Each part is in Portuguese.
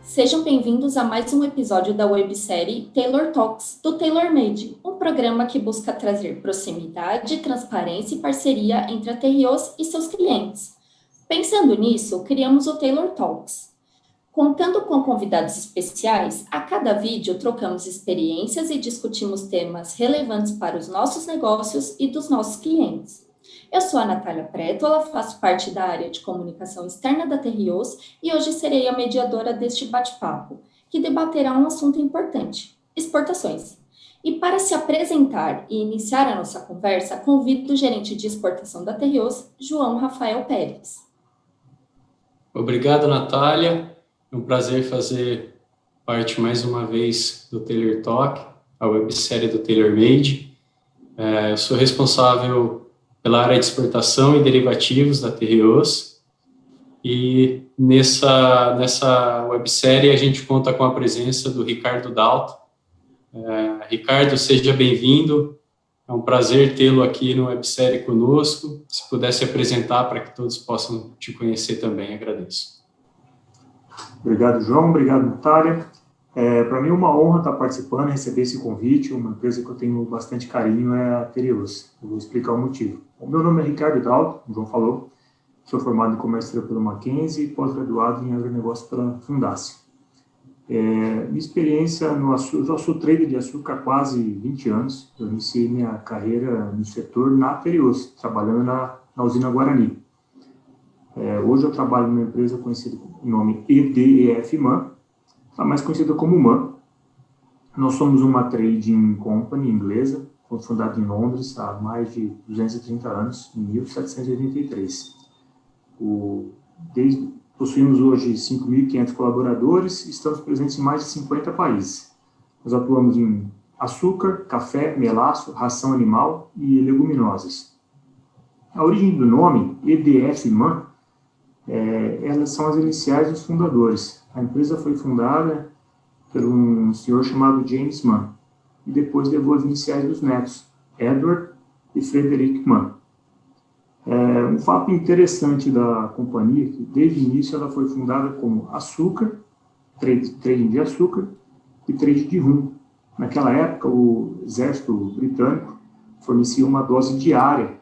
Sejam bem-vindos a mais um episódio da websérie Tailor Talks, do TailorMade, um programa que busca trazer proximidade, transparência e parceria entre a Terrios e seus clientes. Pensando nisso, criamos o Tailor Talks. Contando com convidados especiais, a cada vídeo trocamos experiências e discutimos temas relevantes para os nossos negócios e dos nossos clientes. Eu sou a Natália Prétola, faço parte da área de comunicação externa da Terrios e hoje serei a mediadora deste bate-papo, que debaterá um assunto importante: exportações. E para se apresentar e iniciar a nossa conversa, convido o gerente de exportação da Terrios, João Rafael Pérez. Obrigado, Natália. É um prazer fazer parte mais uma vez do Tailor Talk, a websérie do TailorMade. Eu sou responsável pela área de exportação e derivativos da Terrios. E nessa websérie a gente conta com a presença do Ricardo Dalto. Ricardo, seja bem-vindo. É um prazer tê-lo aqui no websérie conosco. Se pudesse apresentar para que todos possam te conhecer também, agradeço. Obrigado, João. Obrigado, Natália. Para mim é uma honra estar participando e receber esse convite. Uma empresa que eu tenho bastante carinho é a Terrios. Eu vou explicar o motivo. O meu nome é Ricardo Dalto, o João falou. Sou formado em comércio exterior pela Mackenzie e pós-graduado em agronegócio pela Fundace. Minha experiência no açúcar, eu já sou trader de açúcar há quase 20 anos. Eu iniciei minha carreira no setor na Terrios, trabalhando na usina Guarani. Hoje eu trabalho numa empresa conhecida com o nome EDEF-MAN, mais conhecida como MAN. Nós somos uma trading company inglesa, foi fundada em Londres há mais de 230 anos, em 1783. Possuímos hoje 5.500 colaboradores e estamos presentes em mais de 50 países. Nós atuamos em açúcar, café, melaço, ração animal e leguminosas. A origem do nome, EDF-MAN, elas são as iniciais dos fundadores. A empresa foi fundada por um senhor chamado James Mann e depois levou as iniciais dos netos, Edward e Frederick Mann. Um fato interessante da companhia é que desde o início ela foi fundada como açúcar, trading de açúcar e trade de rum. Naquela época o exército britânico fornecia uma dose diária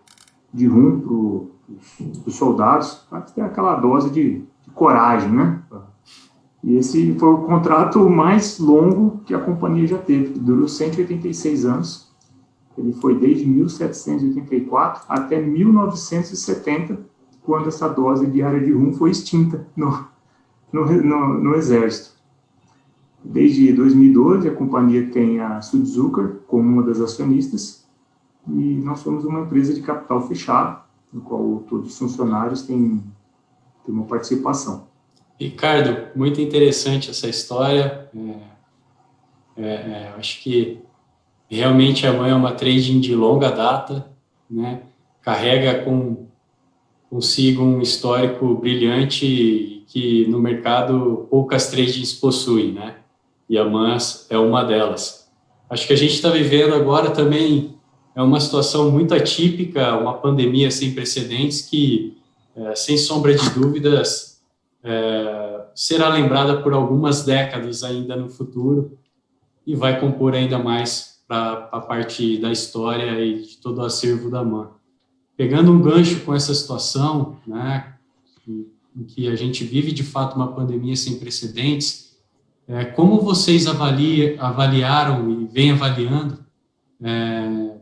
de rum para os soldados, para ter aquela dose de coragem, né? E esse foi o contrato mais longo que a companhia já teve, que durou 186 anos. Ele foi desde 1784 até 1970, quando essa dose diária de rum foi extinta no exército. Desde 2012, a companhia tem a Südzucker como uma das acionistas, e nós somos uma empresa de capital fechado, no qual todos os funcionários têm uma participação. Ricardo, muito interessante essa história. Acho que realmente a MAN é uma trading de longa data, né? Carrega consigo um histórico brilhante que no mercado poucas tradings possuem, né? E a MAN é uma delas. Acho que a gente está vivendo agora também uma situação muito atípica, uma pandemia sem precedentes que, sem sombra de dúvidas, será lembrada por algumas décadas ainda no futuro e vai compor ainda mais para a parte da história e de todo o acervo da MAN. Pegando um gancho com essa situação, né, em que a gente vive de fato uma pandemia sem precedentes, como vocês avaliaram e vêm avaliando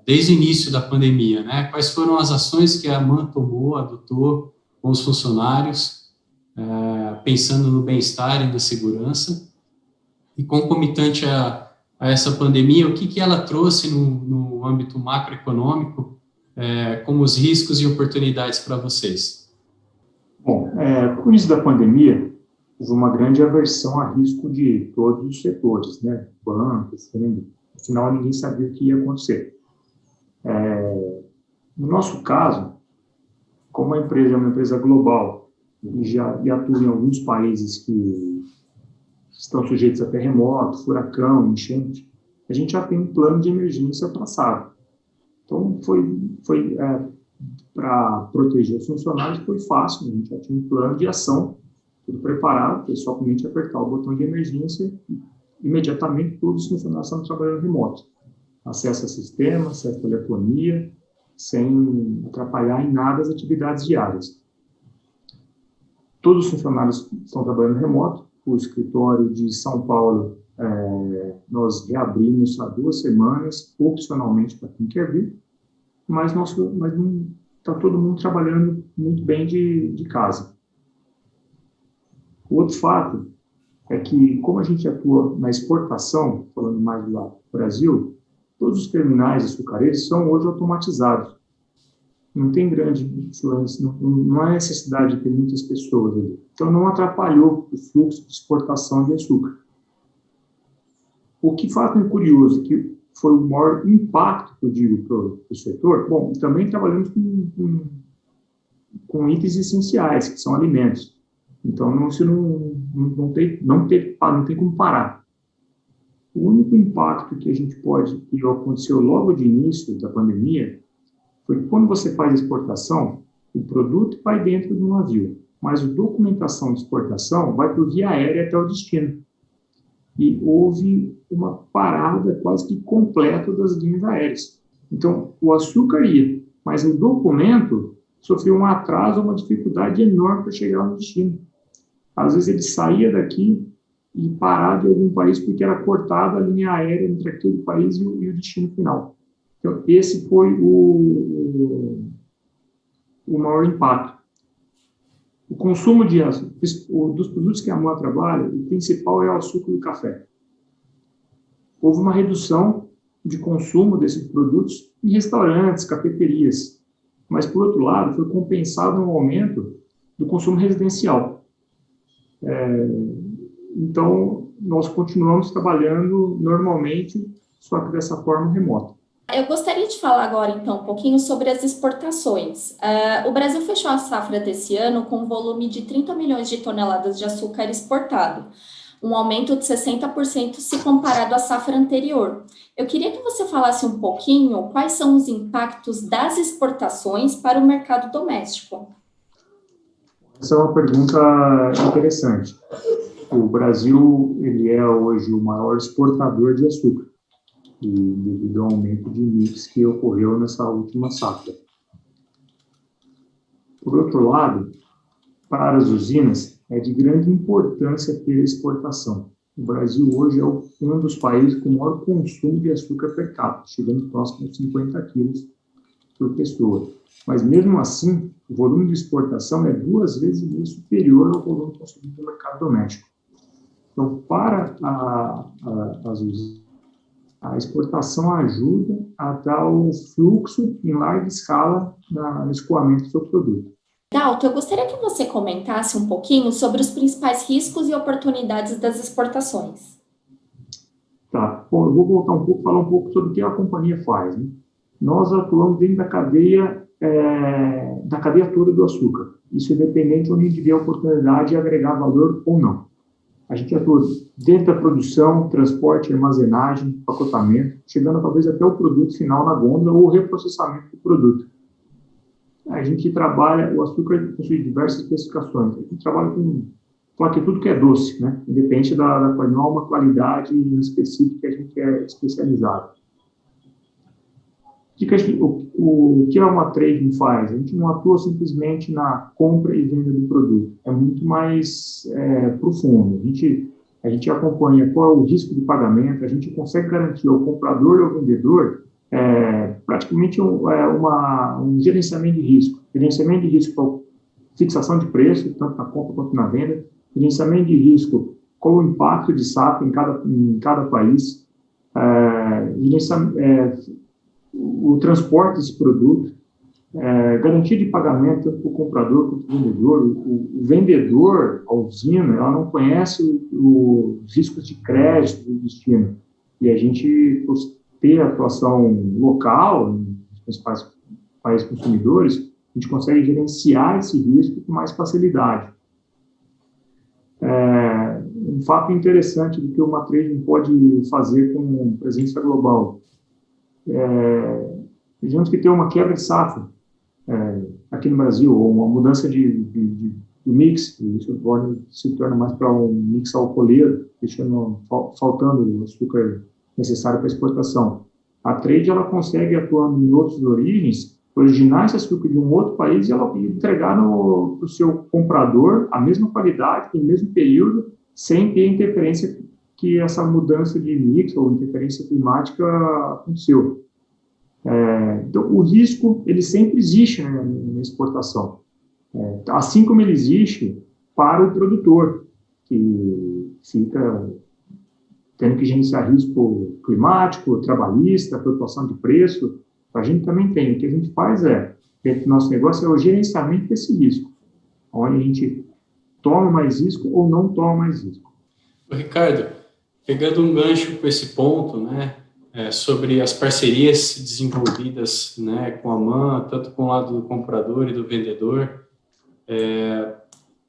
desde o início da pandemia, né? Quais foram as ações que a MAN adotou com os funcionários, pensando no bem-estar e na segurança, e concomitante a essa pandemia, o que ela trouxe no âmbito macroeconômico, como os riscos e oportunidades para vocês? Bom, com o início da pandemia, houve uma grande aversão a risco de todos os setores, né? Bancos, afinal ninguém sabia o que ia acontecer. No nosso caso, como a empresa é uma empresa global e atua em alguns países que estão sujeitos a terremoto, furacão, enchente, a gente já tem um plano de emergência traçado. Então, para proteger os funcionários foi fácil, a gente já tinha um plano de ação tudo preparado, é só somente apertar o botão de emergência e imediatamente todos os funcionários estão trabalhando remoto. Acesso a sistema, acesso a telefonia, sem atrapalhar em nada as atividades diárias. Todos os funcionários estão trabalhando remoto. O escritório de São Paulo, nós reabrimos há 2 semanas, opcionalmente para quem quer vir, mas está todo mundo trabalhando muito bem de casa. O outro fato é que, como a gente atua na exportação, falando mais do lado do Brasil, todos os terminais açucareiros são hoje automatizados. Não tem grande influência, não há necessidade de ter muitas pessoas ali. Então, não atrapalhou o fluxo de exportação de açúcar. O que fato é curioso, que foi o maior impacto, que eu digo, para o setor, bom, também trabalhamos com itens essenciais, que são alimentos. Então, isso não tem como parar. O único impacto que que aconteceu logo de início da pandemia, foi que quando você faz exportação, o produto vai dentro do navio, mas a documentação de exportação vai por via aérea até o destino. E houve uma parada quase que completa das linhas aéreas. Então, o açúcar ia, mas o documento sofreu um atraso, uma dificuldade enorme para chegar no destino. Às vezes ele saía daqui e parado em algum país porque era cortada a linha aérea entre aquele país e o destino final. Então, esse foi o maior impacto. O consumo dos produtos que a AMOA trabalha, o principal é o açúcar e o café. Houve uma redução de consumo desses produtos em restaurantes, cafeterias, mas, por outro lado, foi compensado um aumento do consumo residencial. Então, nós continuamos trabalhando normalmente, só que dessa forma remota. Eu gostaria de falar agora, então, um pouquinho sobre as exportações. O Brasil fechou a safra desse ano com um volume de 30 milhões de toneladas de açúcar exportado, um aumento de 60% se comparado à safra anterior. Eu queria que você falasse um pouquinho quais são os impactos das exportações para o mercado doméstico. Essa é uma pergunta interessante. O Brasil, ele é hoje o maior exportador de açúcar, e devido ao aumento de mix que ocorreu nessa última safra. Por outro lado, para as usinas, é de grande importância ter exportação. O Brasil hoje é um dos países com maior consumo de açúcar per capita, chegando próximo a 50 quilos por pessoa. Mas, mesmo assim, o volume de exportação é 2 vezes e meio superior ao volume consumido no mercado doméstico. Então, para as usinas, a exportação ajuda a dar o fluxo em larga escala no escoamento do seu produto. Dalton, eu gostaria que você comentasse um pouquinho sobre os principais riscos e oportunidades das exportações. Tá. Bom, eu vou voltar um pouco, falar um pouco sobre o que a companhia faz, né? Nós atuamos dentro da cadeia toda do açúcar. Isso é independente onde a gente vê a oportunidade de agregar valor ou não. A gente atua dentro da produção, transporte, armazenagem, pacotamento, chegando talvez até o produto final na gôndola ou o reprocessamento do produto. A gente trabalha, o açúcar possui diversas especificações. A gente trabalha com tudo que é doce, né? Independente da não há uma qualidade específica que a gente é especializado. O que a AMOA Trading faz? A gente não atua simplesmente na compra e venda do produto. É muito mais profundo. A gente acompanha qual é o risco de pagamento, a gente consegue garantir ao comprador ou ao vendedor praticamente um gerenciamento de risco. Gerenciamento de risco para fixação de preço, tanto na compra quanto na venda. Gerenciamento de risco, qual o impacto de safra em cada país. O transporte desse produto, garantia de pagamento tanto para o comprador quanto para o vendedor. O vendedor, a usina, ela não conhece os riscos de crédito do destino. E a gente, por ter atuação local, nos principais países consumidores, a gente consegue gerenciar esse risco com mais facilidade. Um fato interessante do que o AMOA Trading pode fazer com presença global. Digamos que tem uma quebra de safra aqui no Brasil, ou uma mudança de do mix, e isso se torna mais para um mix alcooleiro, deixando faltando o açúcar necessário para exportação. A trade, ela consegue, atuando em outras origens, originar esse açúcar de um outro país e ela entregar para o seu comprador a mesma qualidade, no mesmo período, sem ter interferência que essa mudança de mix ou interferência climática aconteceu. Então, o risco, ele sempre existe, né, na exportação. Assim como ele existe para o produtor, que fica tendo que gerenciar risco climático, trabalhista, flutuação de preço, a gente também tem. O que a gente faz dentro do nosso negócio, é o gerenciamento desse risco, onde a gente toma mais risco ou não toma mais risco. Ricardo, pegando um gancho com esse ponto, né, sobre as parcerias desenvolvidas, né, com a MAN, tanto com o lado do comprador e do vendedor,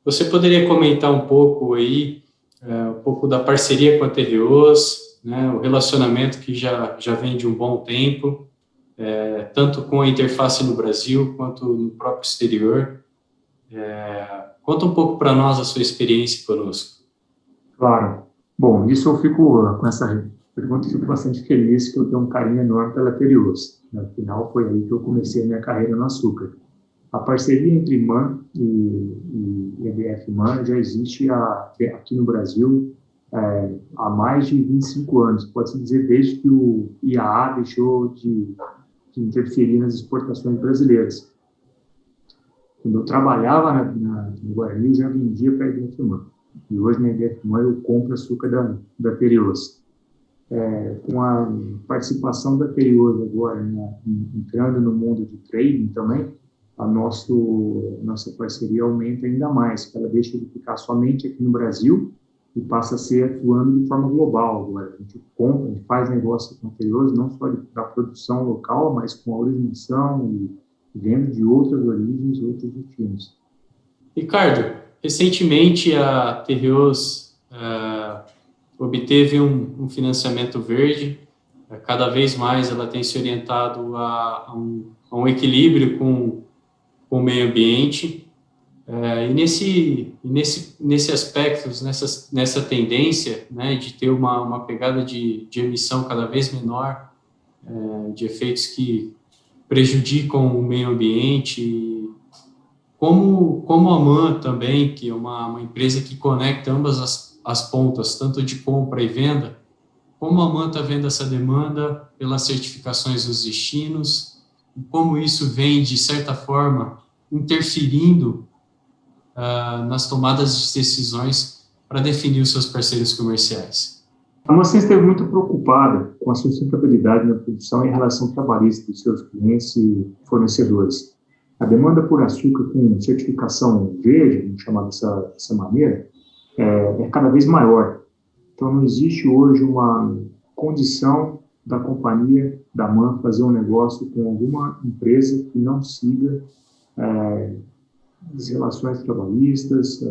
você poderia comentar um pouco aí, um pouco da parceria com a Tereos, né, o relacionamento que já vem de um bom tempo, tanto com a interface no Brasil quanto no próprio exterior. Conta um pouco para nós a sua experiência conosco. Claro. Bom, isso eu fico, com essa pergunta, eu fico bastante feliz, que eu tenho um carinho enorme pela Tereos. Afinal, foi aí que eu comecei a minha carreira no açúcar. A parceria entre MAN e EBF MAN já existe aqui no Brasil há mais de 25 anos. Pode-se dizer desde que o IAA deixou de interferir nas exportações brasileiras. Quando eu trabalhava no Guarani, eu já vendia para a EBF MAN. E hoje na EBF MAN eu compro açúcar da Tereos. Com a participação da Tereos agora, entrando no mundo de trading também, a nossa parceria aumenta ainda mais, que ela deixa de ficar somente aqui no Brasil e passa a ser atuando de forma global. Agora, a gente compra, a gente faz negócio com a Tereos, não só da produção local, mas com a originação e venda de outras origens, outros destinos. Ricardo, recentemente a Tereos obteve um financiamento verde. Cada vez mais ela tem se orientado a um equilíbrio com o meio ambiente, e nesse aspecto, nessa tendência, né, de ter uma pegada de emissão cada vez menor, de efeitos que prejudicam o meio ambiente, como a MAN também, que é uma empresa que conecta ambas as pontas, tanto de compra e venda, como a MAN está vendo essa demanda pelas certificações dos destinos, como isso vem, de certa forma, interferindo nas tomadas de decisões para definir os seus parceiros comerciais? A MAN esteve muito preocupada com a sustentabilidade na produção e a relação trabalhista dos seus clientes e fornecedores. A demanda por açúcar com certificação verde, vamos chamar dessa maneira, é cada vez maior. Então, não existe hoje uma condição da companhia, da MAN, fazer um negócio com alguma empresa que não siga as relações trabalhistas,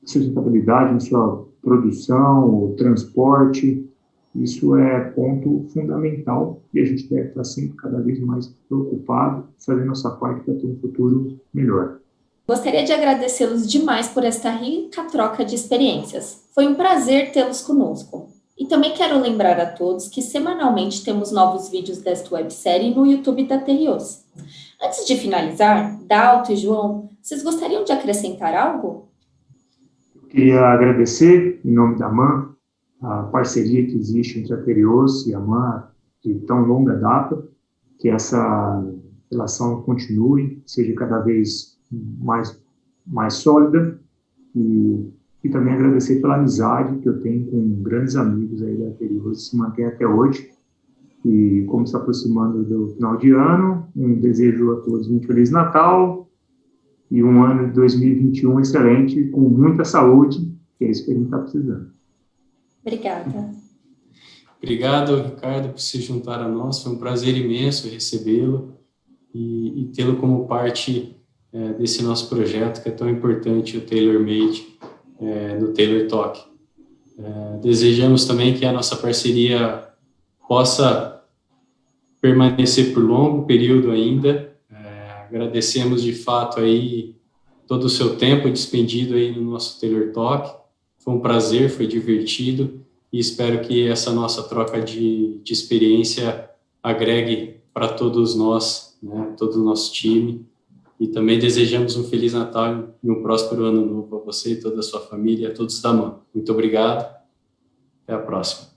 sustentabilidade na sua produção, o transporte. Isso é ponto fundamental e a gente deve estar sempre cada vez mais preocupado, fazendo nossa parte para ter um futuro melhor. Gostaria de agradecê-los demais por esta rica troca de experiências. Foi um prazer tê-los conosco. E também quero lembrar a todos que semanalmente temos novos vídeos desta websérie no YouTube da Tereos. Antes de finalizar, Dalto e João, vocês gostariam de acrescentar algo? Eu queria agradecer, em nome da MAN, a parceria que existe entre a Tereos e a MAN de tão longa data, que essa relação continue, seja cada vez mais sólida, e também agradecer pela amizade que eu tenho com grandes amigos aí da Tereos, que se mantém até hoje. E como se aproximando do final de ano, desejo a todos um Feliz Natal e um ano de 2021 excelente, com muita saúde, que é isso que a gente está precisando. Obrigada. Obrigado, Ricardo, por se juntar a nós. Foi um prazer imenso recebê-lo e tê-lo como parte desse nosso projeto, que é tão importante, o Tailor Made, no Tailor Talk. Desejamos também que a nossa parceria possa permanecer por longo período ainda. Agradecemos, de fato, aí todo o seu tempo despendido aí no nosso Taylor Talk. Foi um prazer, foi divertido, e espero que essa nossa troca de experiência agregue para todos nós, né, todo o nosso time. E também desejamos um Feliz Natal e um próspero Ano Novo a você e toda a sua família, a todos da MAN. Muito obrigado. Até a próxima.